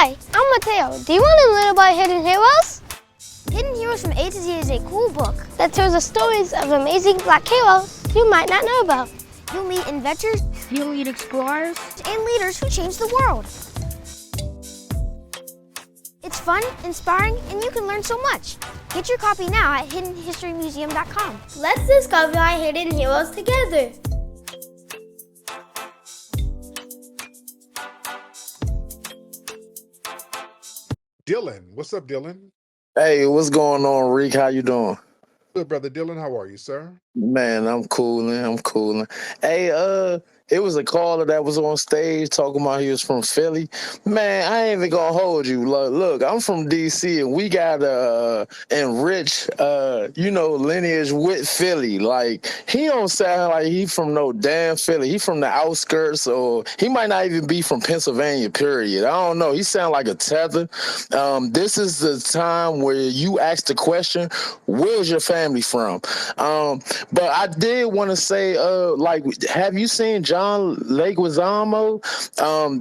Hi, I'm Mateo. Do you want to learn about Hidden Heroes? Hidden Heroes from A to Z is a cool book that tells the stories of amazing black heroes you might not know about. You'll meet inventors, you'll meet explorers, and leaders who change the world. It's fun, inspiring, and you can learn so much. Get your copy now at hiddenhistorymuseum.com. Let's discover our hidden heroes together. Dylan, what's up, Dylan? Hey, what's going on, Reek? How you doing? Good, brother Dylan. How are you, sir? Man, I'm cooling. I'm cooling. Hey, it was a caller that was on stage talking about he was from Philly. Man, I ain't even gonna hold you. Look, I'm from DC and we got enrich lineage with Philly. Like he don't sound like he from no damn Philly. He from the outskirts, or he might not even be from Pennsylvania, period. I don't know. He sound like a tether. This is the time where you ask the question, where's your family from? But I did want to say, have you seen John Leguizamo,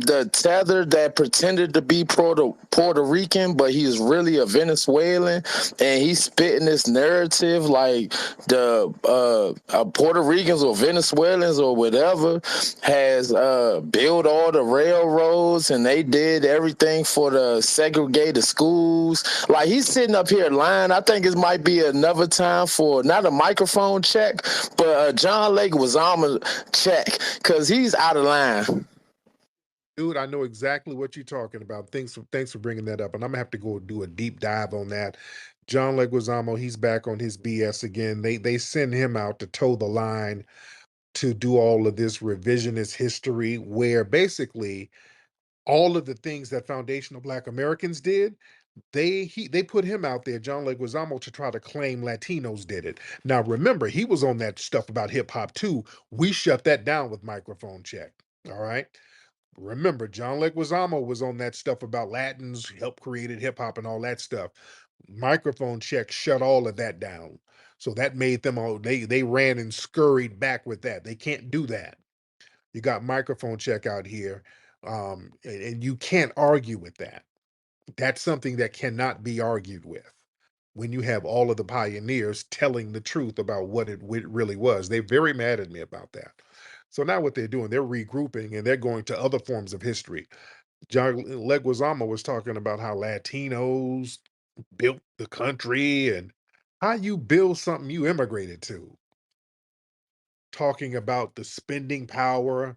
the tether that pretended to be Puerto Rican, but he's really a Venezuelan, and he's spitting this narrative like the Puerto Ricans or Venezuelans or whatever has built all the railroads and they did everything for the segregated schools. Like he's sitting up here lying. I think it might be another time for not a microphone check, but John Leguizamo check, because he's out of line. Dude, I know exactly what you're talking about. Thanks for bringing that up, and I'm gonna have to go do a deep dive on that. John Leguizamo, he's back on his BS again. They send him out to toe the line to do all of this revisionist history, where basically all of the things that foundational Black Americans did, they put him out there, John Leguizamo, to try to claim Latinos did it. Now remember, he was on that stuff about hip hop too. We shut that down with microphone check. All right. Remember, John Leguizamo was on that stuff about Latins, helped created hip hop and all that stuff. Microphone check shut all of that down. So that made them all they ran and scurried back with that. They can't do that. You got microphone check out here. And you can't argue with that. That's something that cannot be argued with when you have all of the pioneers telling the truth about what it really was. They're very mad at me about that. So now what they're doing, they're regrouping and they're going to other forms of history. John Leguizamo was talking about how Latinos built the country and how you build something you immigrated to. Talking about the spending power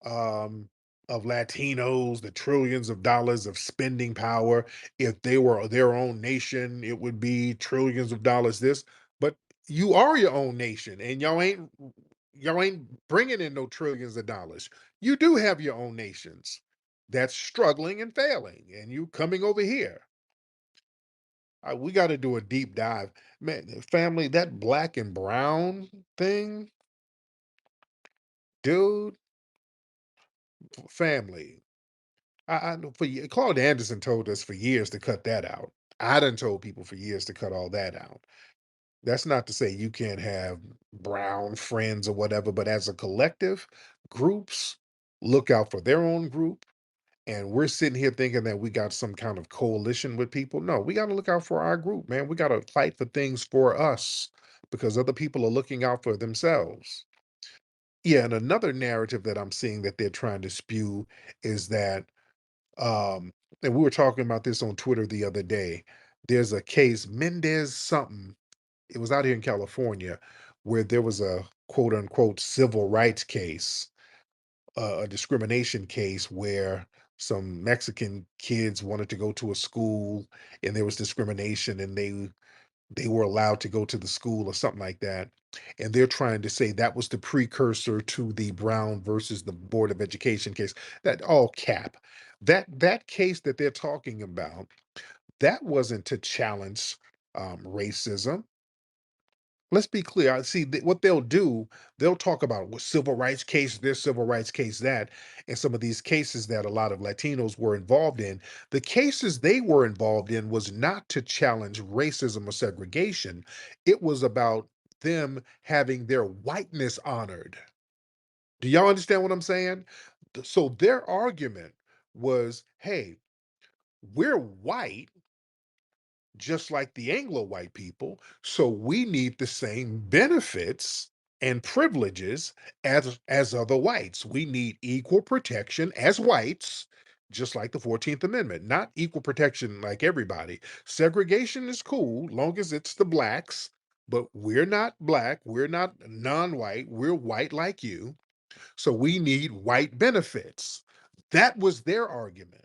um, of Latinos, the trillions of dollars of spending power. If they were their own nation, it would be trillions of dollars. This, but you are your own nation, and y'all ain't bringing in no trillions of dollars. You do have your own nations that's struggling and failing, and you coming over here. We got to do a deep dive, man. Family, that black and brown thing, dude. Family. I know Claude Anderson told us for years to cut that out. I done told people for years to cut all that out. That's not to say you can't have brown friends or whatever, but as a collective, groups look out for their own group. And we're sitting here thinking that we got some kind of coalition with people. No, we got to look out for our group, man. We got to fight for things for us because other people are looking out for themselves. Yeah, and another narrative that I'm seeing that they're trying to spew is that um, and we were talking about this on Twitter the other day. There's a case, Mendez something. It was out here in California where there was a quote unquote civil rights case, a discrimination case where some Mexican kids wanted to go to a school and there was discrimination and they were allowed to go to the school or something like that. And they're trying to say that was the precursor to the Brown versus the Board of Education case. That all cap. That case that they're talking about, that wasn't to challenge racism. Let's be clear. I see what they'll do. They'll talk about what civil rights case this, civil rights case that, and some of these cases that a lot of Latinos were involved in. The cases they were involved in was not to challenge racism or segregation. It was about them having their whiteness honored. Do y'all understand what I'm saying? So their argument was, hey, we're white just like the Anglo-white people, so we need the same benefits and privileges as other whites. We need equal protection as whites, just like the 14th Amendment, not equal protection like everybody. Segregation is cool, long as it's the blacks, but we're not black, we're not non-white, we're white like you, so we need white benefits. That was their argument.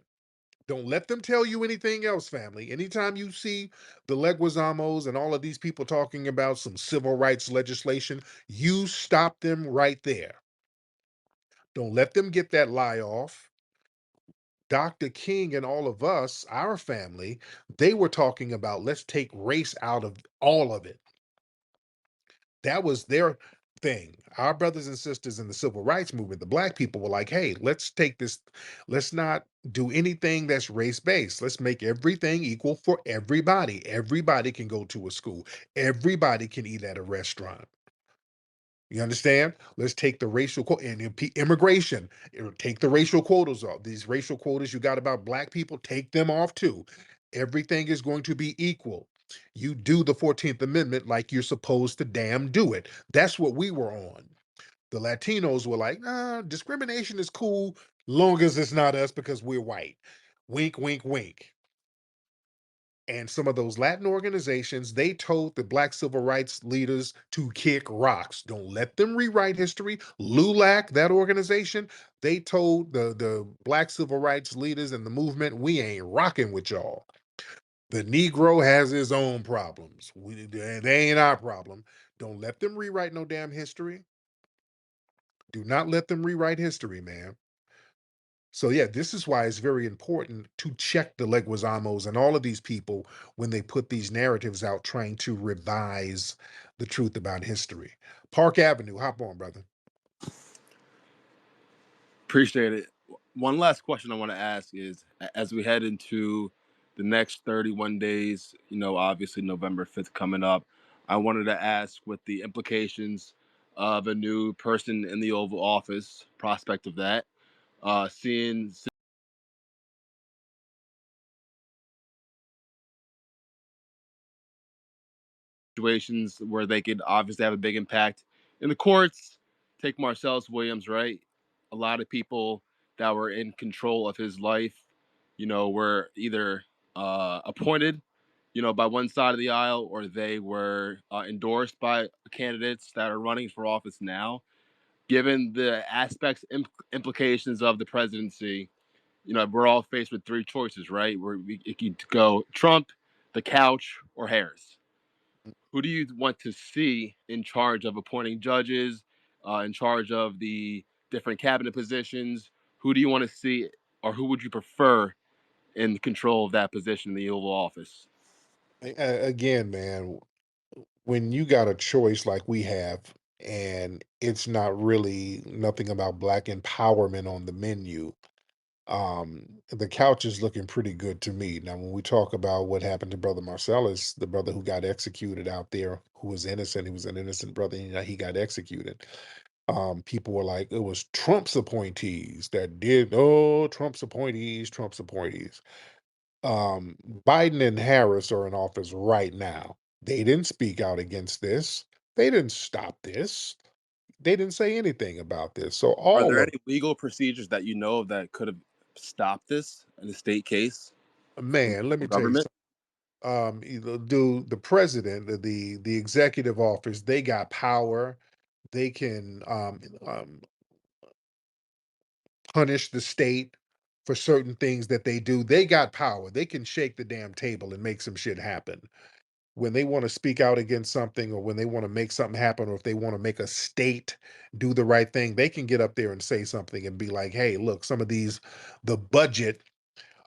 Don't let them tell you anything else, family. Anytime you see the Leguizamos and all of these people talking about some civil rights legislation, you stop them right there. Don't let them get that lie off. Dr. King and all of us, our family, they were talking about let's take race out of all of it. That was their thing. Our brothers and sisters in the civil rights movement, the black people, were like, hey, let's take this, let's not do anything that's race based. Let's make everything equal for everybody. Everybody can go to a school, everybody can eat at a restaurant. You understand? Let's take the racial quote and immigration. Take the racial quotas off. These racial quotas you got about black people, take them off too. Everything is going to be equal. You do the 14th Amendment like you're supposed to damn do it. That's what we were on. The Latinos were like, nah, discrimination is cool long as it's not us because we're white. Wink, wink, wink. And some of those Latin organizations, they told the black civil rights leaders to kick rocks. Don't let them rewrite history. LULAC, that organization, they told the black civil rights leaders and the movement, we ain't rocking with y'all. The Negro has his own problems. They ain't our problem. Don't let them rewrite no damn history. Do not let them rewrite history, man. So yeah, this is why it's very important to check the Leguizamos and all of these people when they put these narratives out trying to revise the truth about history. Park Avenue, hop on, brother. Appreciate it. One last question I want to ask is, as we head into the next 31 days, obviously November 5th coming up, I wanted to ask what the implications of a new person in the Oval Office, prospect of that, seeing situations where they could obviously have a big impact in the courts. Take Marcellus Williams, right? A lot of people that were in control of his life, were either appointed, by one side of the aisle, or they were endorsed by candidates that are running for office now. Given the aspects, implications of the presidency, we're all faced with three choices, right? We could go Trump, the couch, or Harris. Who do you want to see in charge of appointing judges, in charge of the different cabinet positions? Who do you want to see, or who would you prefer in control of that position in the Oval Office? Again, man, when you got a choice like we have, and it's not really nothing about black empowerment on the menu, the couch is looking pretty good to me. Now, when we talk about what happened to Brother Marcellus, the brother who got executed out there, who was innocent, he was an innocent brother, and he got executed. People were like, it was Trump's appointees that did, oh, Trump's appointees, Trump's appointees. Biden and Harris are in office right now. They didn't speak out against this. They didn't stop this. They didn't say anything about this. So Are all there of any legal procedures that you know of that could have stopped this in a state case from man, let the me tell you government? do the president, the executive office, they got power. They can punish the state for certain things that they do. They got power. They can shake the damn table and make some shit happen. When they want to speak out against something, or when they want to make something happen, or if they want to make a state do the right thing, they can get up there and say something and be like, hey, look, some of these, the budget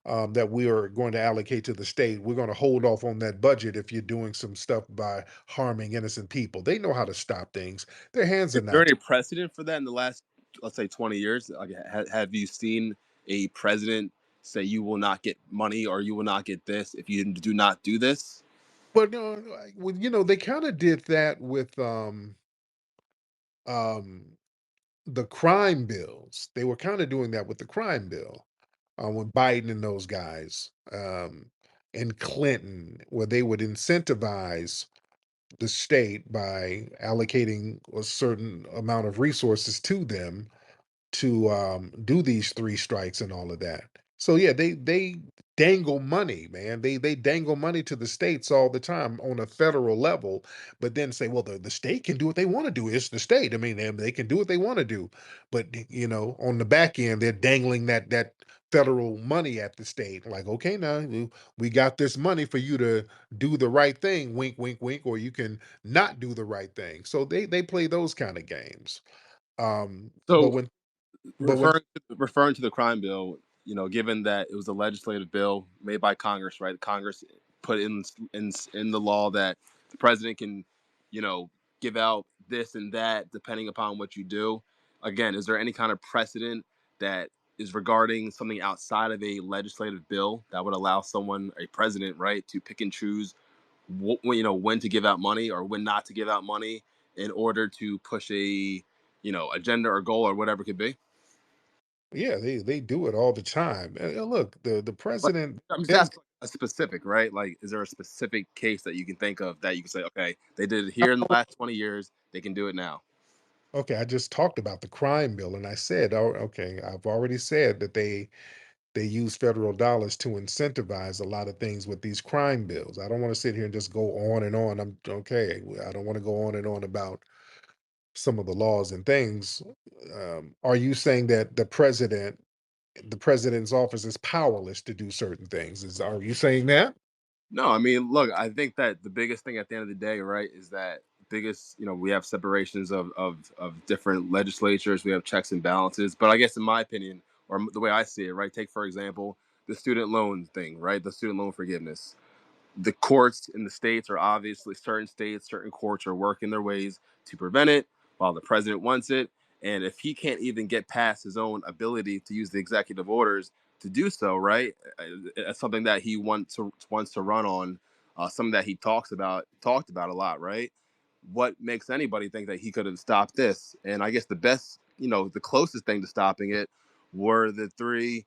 that we are going to allocate to the state, we're going to hold off on that budget if you're doing some stuff by harming innocent people. They know how to stop things. Their hands Is are there not. any precedent for that in the last, let's say, 20 years? Like, have you seen a president say you will not get money or you will not get this if you do not do this? But they kind of did that with um, the crime bills. They were kind of doing that with the crime bill. with Biden and those guys, and Clinton, where they would incentivize the state by allocating a certain amount of resources to them to do these three strikes and all of that. So yeah, they dangle money, man. They dangle money to the states all the time on a federal level, but then say, well, the state can do what they want to do. It's the state. I mean, they can do what they want to do, but on the back end, they're dangling that federal money at the state. Like, okay, now we got this money for you to do the right thing, wink, wink, wink, or you can not do the right thing. So they play those kind of games. But So when but when referring to the crime bill, given that it was a legislative bill made by Congress, right? Congress put in the law that the president can, you know, give out this and that depending upon what you do. Again, is there any kind of precedent that is regarding something outside of a legislative bill that would allow someone, a president, right, to pick and choose, when to give out money or when not to give out money in order to push a, agenda or goal or whatever it could be? Yeah, they do it all the time. Look, the Like, president I'm just them asking a specific, right? Like, is there a specific case that you can think of that you can say, okay, they did it here in the last 20 years, they can do it now? okay, I just talked about the crime bill and I said, oh, okay, I've already said that they use federal dollars to incentivize a lot of things with these crime bills. I don't want to sit here and just go on and on. I'm okay. I don't want to go on and on about some of the laws and things. Are you saying that the president's office is powerless to do certain things? Are you saying that? No, I mean, look, I think that the biggest thing at the end of the day, right, is that biggest, we have separations of different legislatures, we have checks and balances. But I guess in my opinion, or the way I see it, right, take for example the student loan thing, right, the student loan forgiveness. The courts in the states are obviously, certain states, certain courts are working their ways to prevent it while the president wants it. And if he can't even get past his own ability to use the executive orders to do so, right? It's something that he wants to run on, something that he talked about a lot, right? What makes anybody think that he could have stopped this? And I guess the best, the closest thing to stopping it were the three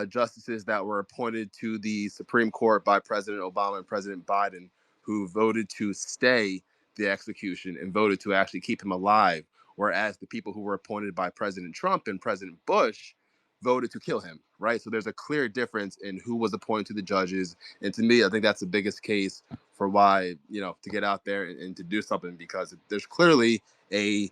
justices that were appointed to the Supreme Court by President Obama and President Biden, who voted to stay the execution and voted to actually keep him alive, whereas the people who were appointed by President Trump and President Bush voted to kill him, right? So there's a clear difference in who was appointed to the judges. And to me, I think that's the biggest case for why, to get out there and to do something, because there's clearly a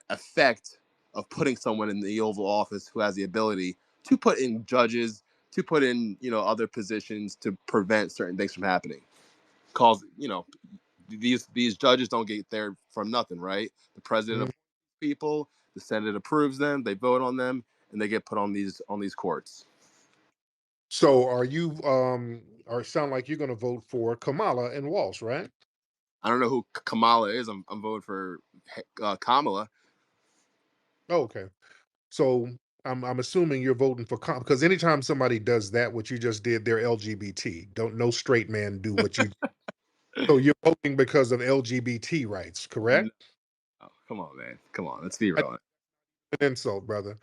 effect of putting someone in the Oval Office who has the ability to put in judges, to put in, other positions to prevent certain things from happening. Cause, these judges don't get there from nothing, right? The president Mhm. appoints people, the Senate approves them, they vote on them, and they get put on these courts. So are you or sound like you're going to vote for Kamala and Walsh, right? I don't know who Kamala is. I'm voting for Kamala. Oh, okay. So I'm assuming you're voting for because anytime somebody does that, what you just did, they're LGBT. Don't no straight man do what you. So you're voting because of LGBT rights, No, correct? come on, man. Come on. Let's be That's real. an insult, brother.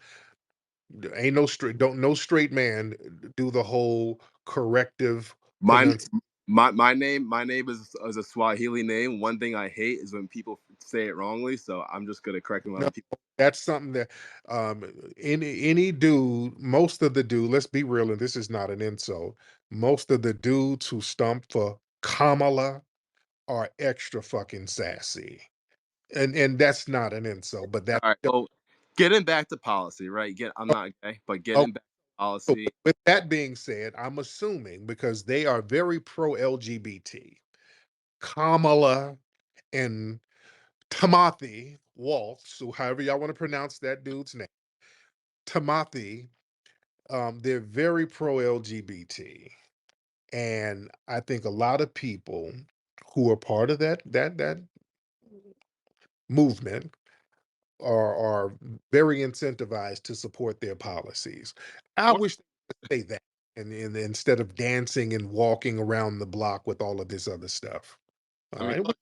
Ain't no straight. Don't no straight man do the whole corrective My pronunciation. my name is a Swahili name. One thing I hate is when people say it wrongly. So I'm just gonna correct them No, other people. that's something that any dude, most of the dude, let's be real, and this is not an insult. Most of the dudes who stump for Kamala are extra fucking sassy. And that's not an insult, but that's All right. Well, getting back to policy, right? I'm not gay, but oh, getting back to so policy. with that being said, I'm assuming because they are very pro LGBT, Kamala and Timothy Waltz, so however y'all want to pronounce that dude's name, Timothy, they're very pro LGBT. And I think a lot of people who are part of that movement are very incentivized to support their policies. I What? wish they would say that and instead of dancing and walking around the block with all of this other stuff. I All mean, right. look,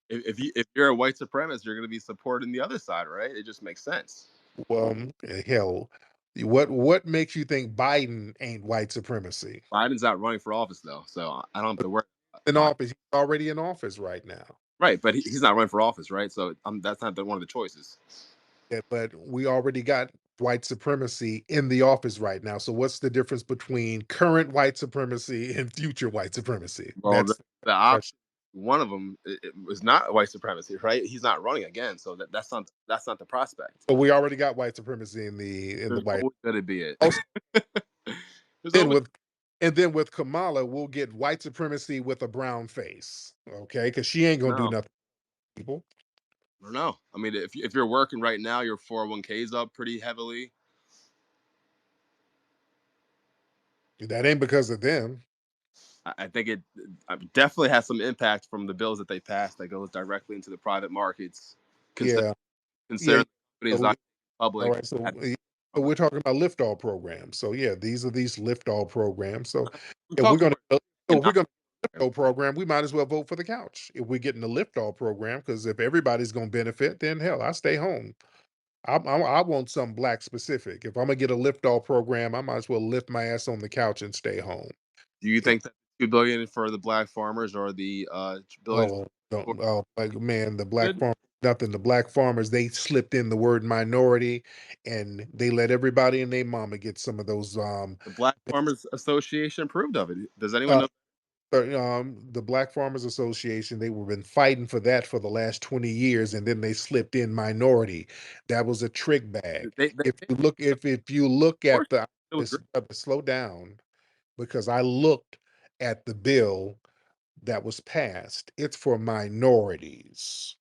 if you're a white supremacist, you're gonna be supporting the other side, right? It just makes sense. Well, hell, What makes you think Biden ain't white supremacy? Biden's not running for office though, so I don't have to worry In about office, he's already in office right now. right, but he's not running for office, right? So that's not one of the choices. Yeah, but we already got white supremacy in the office right now. So what's the difference between current white supremacy and future white supremacy? Well, That's the the question. option, one of them, it was not white supremacy, right? He's not running again, so that's not the prospect. But we already got white supremacy in the There's white. always going to be it. Also, There's then always with and then with Kamala, we'll get white supremacy with a brown face. Okay, because she ain't gonna do no. nothing, people. I don't know. I mean, if you're working right now, your 401ks up pretty heavily. That ain't because of them. I think it definitely has some impact from the bills that they passed that goes directly into the private markets. Consider, Yeah, yeah. considering the companies So, not all public right, so, had so from it. we're talking about lift all programs. So yeah, these are these lift all programs. So We if we're talked gonna about so it if we're gonna lift all program, we might as well vote for the couch. If we're getting the lift all program, because if everybody's gonna benefit, then hell, I stay home. I want something black specific. If I'm gonna get a lift all program, I might as well lift my ass on the couch and stay home. Do you Yeah. think that 2 billion for the black farmers or the billion Oh, for oh, like man, the black good? farm nothing. The black farmers they slipped in the word minority, and they let everybody and their mama get some of those. The Black Farmers Association approved of it. Does anyone Uh, know? the Black Farmers Association, they were been fighting for that for the last 20 years, and then they slipped in minority. That was a trick bag. If you look Of course, at the it was great. slow down, because I looked at the bill that was passed. It's for minorities.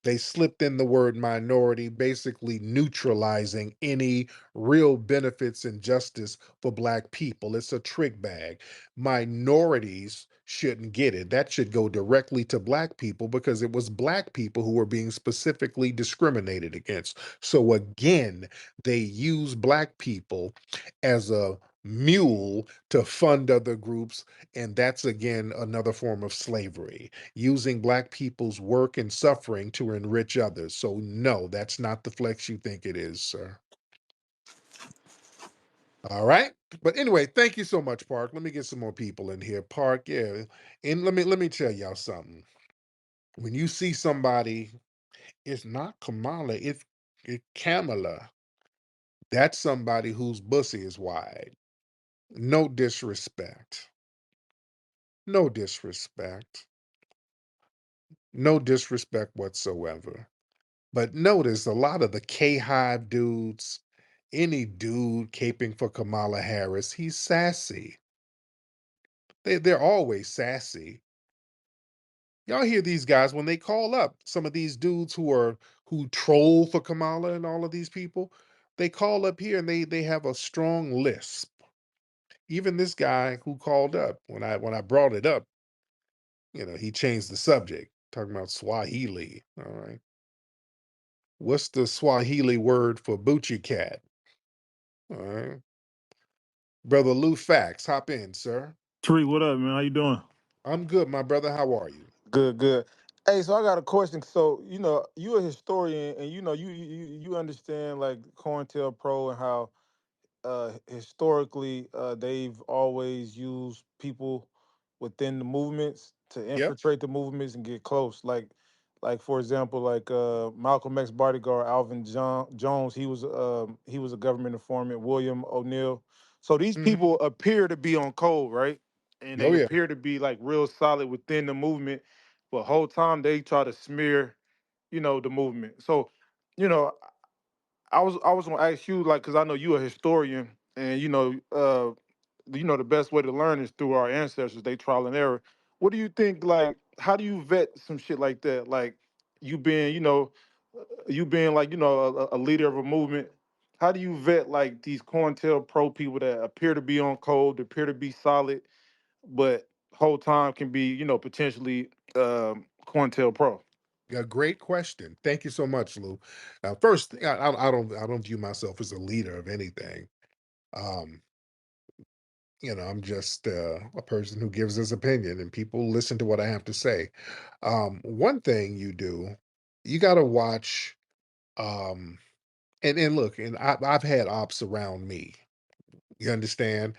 They slipped in the word minority, basically neutralizing any real benefits and justice for Black people. It's a trick bag. Minorities shouldn't get it. That should go directly to Black people because it was Black people who were being specifically discriminated against. So again, they use Black people as a mule to fund other groups. And that's again another form of slavery, using Black people's work and suffering to enrich others. So, no, that's not the flex you think it is, sir. All right. But anyway, thank you so much, Park. Let me get some more people in here. Park, yeah. And let me tell y'all something. When you see somebody, it's not Kamala, it's Kamala. That's somebody whose pussy is wide. No disrespect. No disrespect. No disrespect whatsoever. But notice a lot of the K-Hive dudes, any dude caping for Kamala Harris, he's sassy. They're always sassy. Y'all hear these guys when they call up some of these dudes who troll for Kamala and all of these people, they call up here and they have a strong lisp. Even this guy who called up, when I brought it up, he changed the subject, talking about Swahili. All right. What's the Swahili word for Bucci cat? All right. Brother Lou Fax, hop in, sir. Tariq, what up, man? How you doing? I'm good, my brother. How are you? Good, good. Hey, so I got a question. So, you a historian and you understand like COINTELPRO and how historically they've always used people within the movements to Yep. infiltrate the movements and get close. Like for example, like Malcolm X bodyguard Alvin Jones, he was a government informant. William O'Neill. So these Hmm. people appear to be on code, right? And Oh they yeah. appear to be like real solid within the movement, but whole time they try to smear, the movement. So, you know, I was gonna ask you, like, because I know you a historian, and the best way to learn is through our ancestors. They trial and error. What do you think? Like, how do you vet some shit like that? Like, you being like a leader of a movement. How do you vet like these COINTELPRO people that appear to be on code, appear to be solid, but whole time can be potentially COINTELPRO? A great question. Thank you so much, Lou. First, I don't view myself as a leader of anything. Um, I'm just a person who gives his opinion, and people listen to what I have to say. One thing you do, you got to watch. Um, And look, and I've had ops around me. You understand?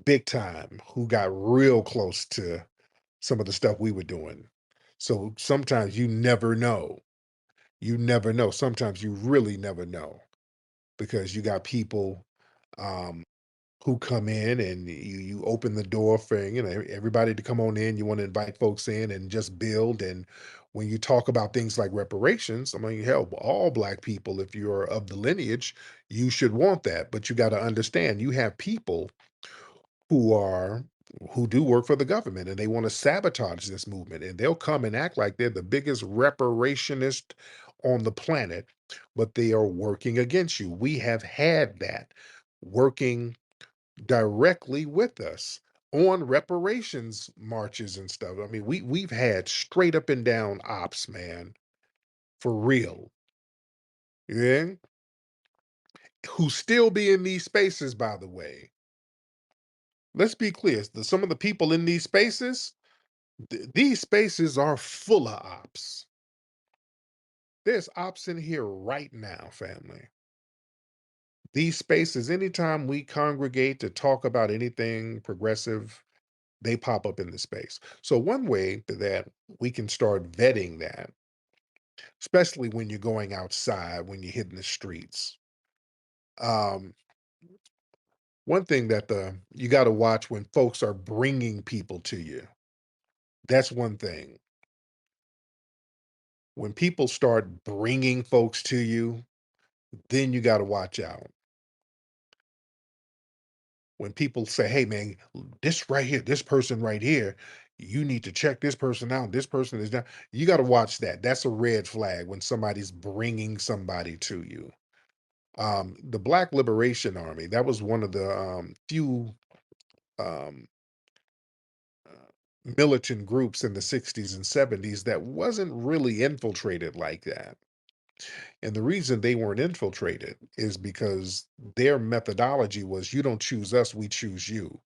Big time, who got real close to some of the stuff we were doing. So sometimes you never know. You never know. Sometimes you really never know because you got people um, who come in and you open the door for everybody to come on in. You want to invite folks in and just build. And when you talk about things like reparations, I mean, hell, all Black people, if you're of the lineage, you should want that. But you got to understand, you have people who are who do work for the government and they want to sabotage this movement, and they'll come and act like they're the biggest reparationist on the planet, but they are working against you. We have had that working directly with us on reparations marches and stuff. I mean, we've had straight up and down ops, man, for real. Yeah, who still be in these spaces, by the way. Let's be clear, some of the people in these spaces, these spaces are full of ops. There's ops in here right now, family. These spaces, anytime we congregate to talk about anything progressive, they pop up in the space. So one way that we can start vetting that, especially when you're going outside, when you're hitting the streets. Um, one thing that you got to watch when folks are bringing people to you. That's one thing. When people start bringing folks to you, then you got to watch out. When people say, "Hey, man, this right here, this person right here, you need to check this person out. This person is not." You got to watch that. That's a red flag when somebody's bringing somebody to you. The Black Liberation Army, that was one of the few um, militant groups in the 60s and 70s that wasn't really infiltrated like that. And the reason they weren't infiltrated is because their methodology was, you don't choose us, we choose you.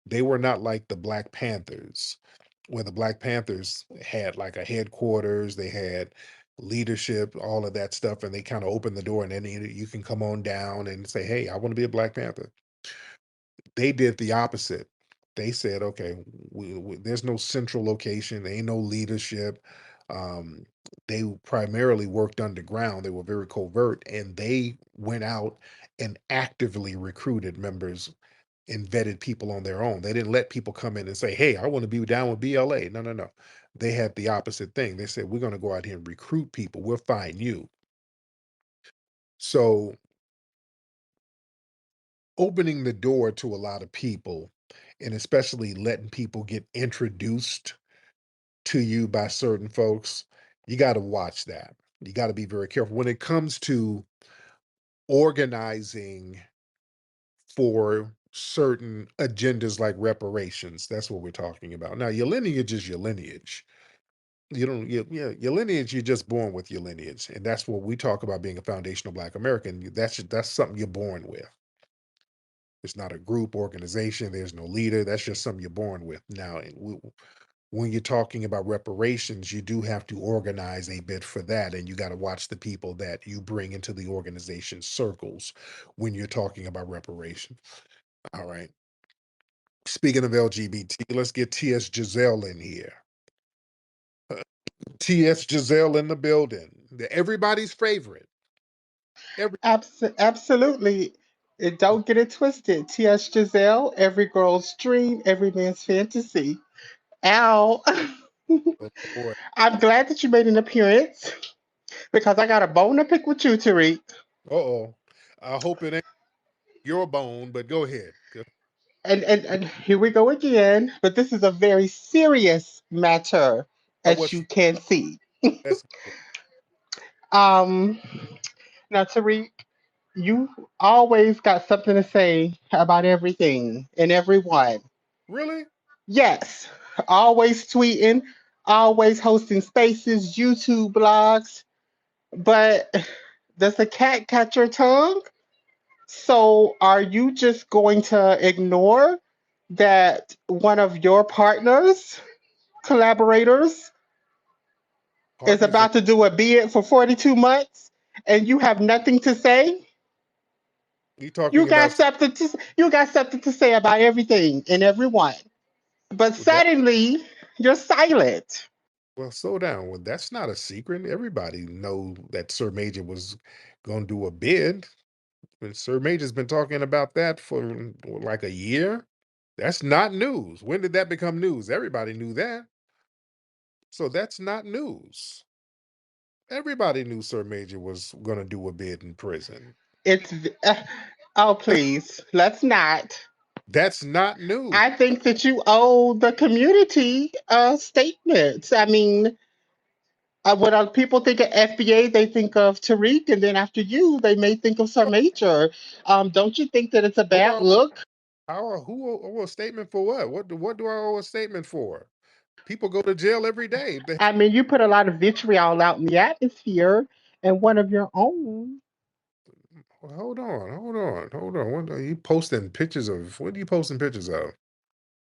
They were not like the Black Panthers, where the Black Panthers had like a headquarters, they had leadership, all of that stuff, and they kind of opened the door and then you can come on down and say, "Hey, I want to be a Black Panther." They did the opposite. They said, "Okay, there's no central location, there ain't no leadership." Um, they primarily worked underground. They were very covert, and they went out and actively recruited members and vetted people on their own. They didn't let people come in and say, "Hey, I want to be down with BLA." No, no, no. They had the opposite thing. They said, "We're going to go out here and recruit people. We'll find you." So opening the door to a lot of people and especially letting people get introduced to you by certain folks, you got to watch that. You got to be very careful when it comes to organizing for certain agendas like reparations. That's what we're talking about. Now, your lineage is your lineage. You don't, yeah, your lineage, you're just born with your lineage. And that's what we talk about being a foundational Black American. That's something you're born with. It's not a group organization. There's no leader. That's just something you're born with. Now, when you're talking about reparations, you do have to organize a bit for that. And you got to watch the people that you bring into the organization circles when you're talking about reparations. All right. Speaking of LGBT, let's get TS Giselle in here. TS Giselle in the building. Everybody's favorite. Every Absolutely. And don't get it twisted. T.S. Giselle, every girl's dream, every man's fantasy. Al, oh boy. I'm glad that you made an appearance because I got a bone to pick with you, Tariq. Uh-oh. I hope it ain't your bone, but go ahead. And here we go again, but this is a very serious matter, as What's you can see. that's Um, Now, Tariq, you always got something to say about everything and everyone. really? Yes, always tweeting, always hosting spaces, YouTube blogs, but does the cat catch your tongue? So, are you just going to ignore that one of your partners, collaborators, is Partners in about to do a bid for 42 months and you have nothing to say? You talking about You got something to say about everything and everyone. But that? suddenly you're silent. Well, slow down. Well, that's not a secret. Everybody know that Sir Major was going to do a bid. But Sir Major's been talking about that for like a year. That's not news. When did that become news? Everybody knew that. So that's not news. Everybody knew Sir Major was going to do a bid in prison. It's oh please, let's not. That's not news. I think that you owe the community statements. I mean, when people think of FBA, they think of Tariq, and then after you, they may think of Sir Major. Don't you think that it's a bad Well, look? who owe a statement for what? What do I owe a statement for? People go to jail every day. I mean, you put a lot of vitriol out in the atmosphere, and one of your own. Well, hold on. What are you posting pictures of? What are you posting pictures of?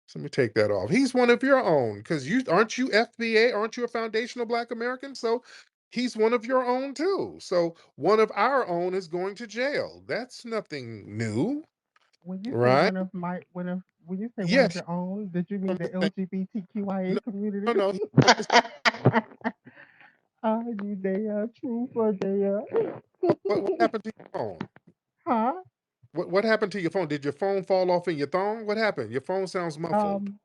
So let me take that off. He's one of your own because you aren't you FBA? Aren't you a foundational Black American? So he's one of your own too. So one of our own is going to jail. That's nothing new, When you say right? when you say one of Yes. your own, did you I'm mean the just saying, LGBTQIA no, community? no. I'm just Are you there? Truth or dare? what happened to your phone? Huh? What happened to your phone? Did your phone fall off in your thong? What happened? Your phone sounds muffled. Um,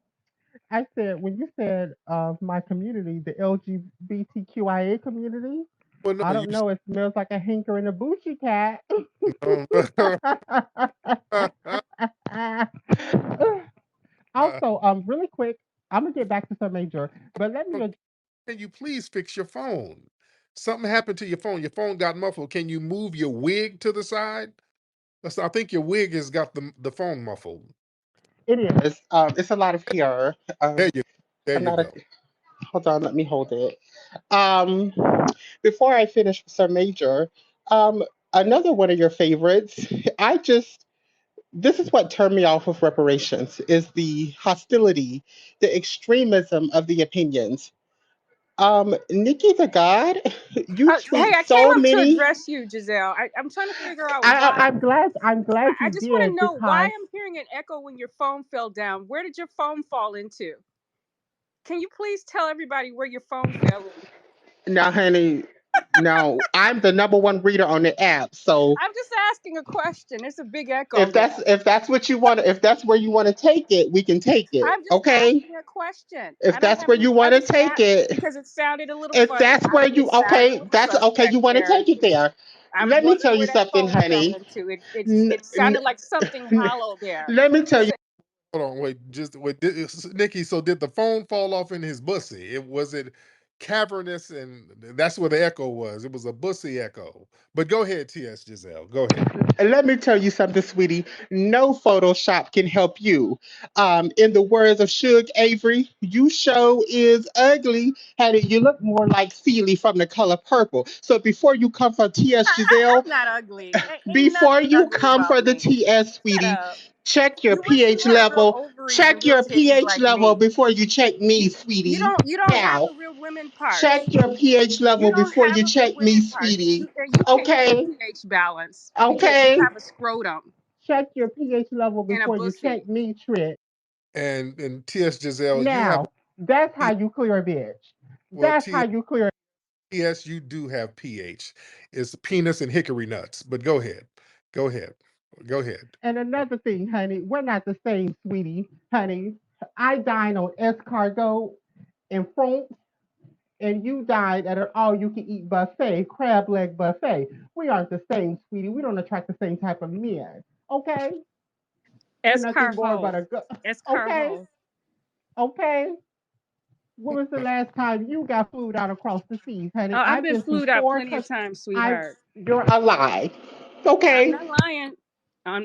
I said when you said of my community, the LGBTQIA community. Well, no, I you don't know. It smells like a hanker and a Bucci cat. um, Also, really quick, I'm gonna get back to Sir Major, but let me. can you please fix your phone? Something happened to your phone. Your phone got muffled. Can you move your wig to the side? I think your wig has got the phone muffled. It is. It's a lot of hair. There you there I'm you not a. go. Hold on. Let me hold it. Um, before I finish with Sir Major, um, another one of your favorites. I just. This is what turned me off with reparations: is the hostility, the extremism of the opinions. Nikki the God, you Hey, tweet I came so up to many. address you, Giselle. I'm trying to figure out why. I'm glad. I'm glad I you just want to did know why because I'm hearing an echo when your phone fell down. Where did your phone fall into? Can you please tell everybody where your phone fell in? now, honey, no, I'm the number one reader on the app. So I'm just asking a question. It's a big echo there. if that's what you want, if that's where you want to take it, we can take it. I'm just Okay. asking a question. I If don't that's have where any. you I want to just take asked it, because it sounded a little if funny. that's where It you sounded a okay, little that's okay. You suspect want to there. take it there. I'm Let me tell wondering you where that something, phone fell honey. into. N- It n- sounded like something hollow there. let me tell you. Hold on, wait, just wait, Nikki. So did the phone fall off in his bussy? It was it cavernous, and that's where the echo was. It was a bussy echo. But go ahead, T.S. Giselle. Go ahead. Let me tell you something, sweetie. No Photoshop can help you. In the words of Suge Avery, you show is ugly. Honey, you look more like Celie from The Color Purple. So before you come for T.S. Giselle, I'm not ugly. Ain't before nothing you ugly come about for the me. TS, Shut sweetie, up. check your You wish you pH had real level. ovaries and Check real your titties pH like level me. before you check me, You sweetie. don't have Now, the real women check parts. your pH You level don't before have you a real check me, women parts. sweetie. You can't get a Okay? pH balance because you Okay? have a scrotum Check your pH level and a before you check bussy. me, Trick. And T.S. Giselle, you have Now, that's how you clear a bitch. well, That's how you clear. T.S. You do have pH. It's penis and hickory nuts. But go ahead, go ahead, go ahead. And another thing, honey, we're not the same, sweetie. Honey, I dine on escargot in France, and you dine at an all-you-can-eat buffet, crab leg buffet. We aren't the same, sweetie. We don't attract the same type of men. Okay? We're nothing more but Escargot. a okay? Escargot. Okay? When was the last time you got flued out across the seas, honey? I've I've been been through flued out four plenty of countries. times, I sweetheart. You're a lie. I'm Okay? not lying.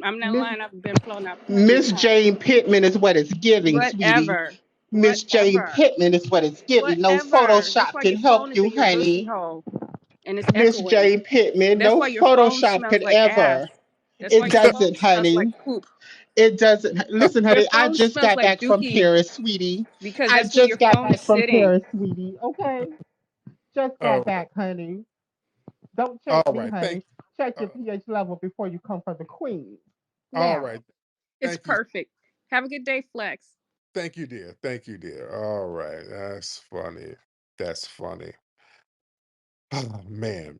I'm not Miss lying. I've been flown out plenty of Miss times. Jane Pittman is what it's giving, sweetie. Whatever. Miss Jane Whatever. Pittman is what it's giving. No Whatever. That's Photoshop why can your help phone is you, in your bussy honey. hole and it's Miss echoing. Jane Pittman, That's no why your phone Photoshop smells could like ass. ever. That's why It your phone doesn't, smells like honey. poop. It doesn't. Listen, Your honey, I phone just smells got like back from dookie Paris, sweetie. because I that's where your just got phone back is from sitting. Paris, sweetie. Okay? Just All got right. back, honey. Don't check All me, right. Thank honey. Check uh, your pH level before you come for the queen. all Now, right. It's Thank you. perfect. Have a good day, Flex. Thank you, dear. Thank you, dear. All right. That's funny. That's funny. Oh, man.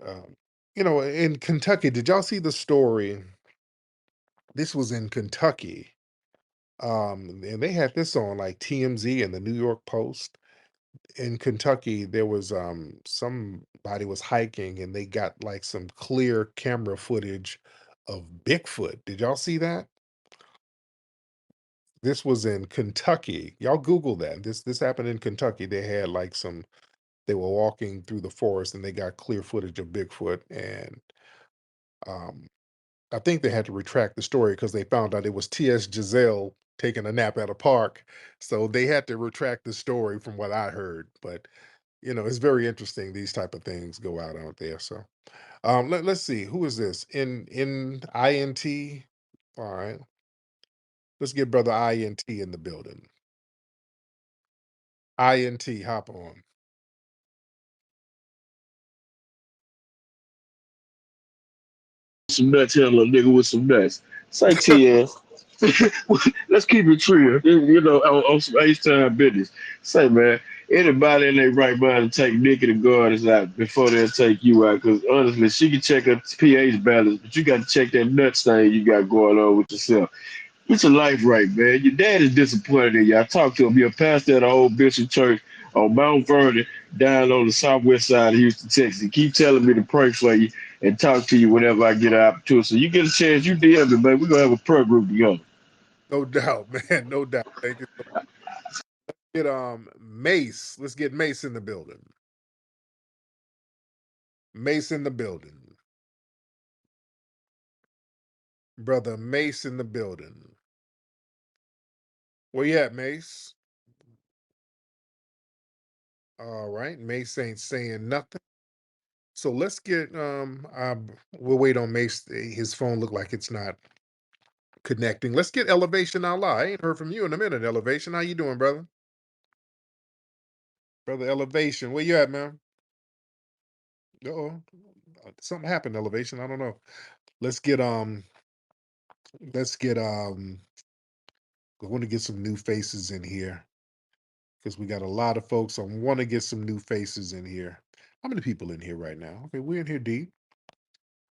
Um, in Kentucky, did y'all see the story? This was in Kentucky. And they had this on like TMZ and the New York Post. In Kentucky, there was somebody was hiking and they got like some clear camera footage of Bigfoot. Did y'all see that? This was in Kentucky. Y'all Google that. This happened in Kentucky. They had like they were walking through the forest and they got clear footage of Bigfoot and um I think they had to retract the story because they found out it was T.S. Giselle taking a nap at a park. So they had to retract the story from what I heard. But it's very interesting. These type of things go out there. So let's see. Who is this? In INT. All right. Let's get brother INT in the building. INT, hop on. Some nuts here, little nigga with some nuts. Say TS. Let's keep it real. On some H-time business. Say, man, anybody in their right mind to take Nikki the Gardens out before they'll take you out. Because honestly, she can check her pH balance, but you got to check that nut stain you got going on with yourself. Get your life right, man. Your dad is disappointed in you. I talked to him. You're a pastor at an old Bishop church on Mount Vernon, down on the southwest side of Houston, Texas. He keep telling me to pray for you and talk to you whenever I get an opportunity. So you get a chance, you DM me, man. We're gonna have a prayer group together. No doubt, man. No doubt. Thank you. Get Mace. Let's get Mace in the building. Mace in the building. Brother Mace in the building. Where you at, Mace? All right. Mace ain't saying nothing. So let's get we'll wait on Mace. His phone look like it's not connecting. Let's get Elevation Allah. I ain't heard from you in a minute, Elevation. How you doing, brother? Brother Elevation. Where you at, man? Uh-oh. Something happened, Elevation. I don't know. Let's get let's get I want to get some new faces in here because we got a lot of folks. I want to get some new faces in here. How many people in here right now? Okay, we're in here deep.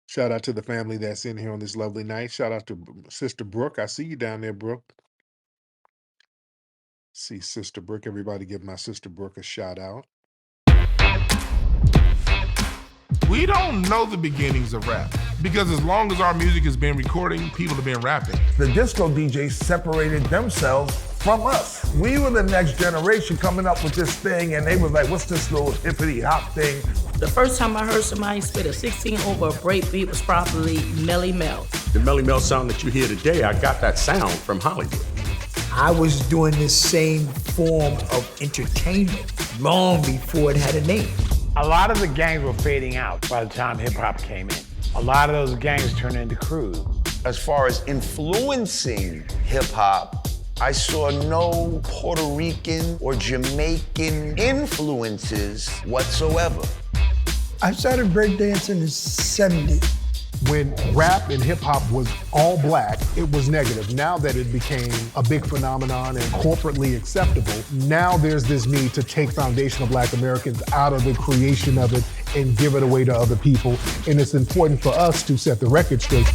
Shout out to the family that's in here on this lovely night. Shout out to Sister Brooke. I see you down there, Brooke. See Sister Brooke. Everybody give my Sister Brooke a shout out. We don't know the beginnings of rap because as long as our music has been recording, people have been rapping. The disco DJs separated themselves from us. We were the next generation coming up with this thing, and they was like, what's this little hippity hop thing? The first time I heard somebody spit a 16 over a break beat was probably Melly Mel. The Melly Mel sound that you hear today, I got that sound from Hollywood. I was doing this same form of entertainment long before it had a name. A lot of the gangs were fading out by the time hip-hop came in. A lot of those gangs turned into crews. As far as influencing hip-hop, I saw no Puerto Rican or Jamaican influences whatsoever. I started breakdancing in the 70s. When rap and hip hop was all black, it was negative. Now that it became a big phenomenon and corporately acceptable, now there's this need to take foundational black Americans out of the creation of it and give it away to other people. And it's important for us to set the record straight.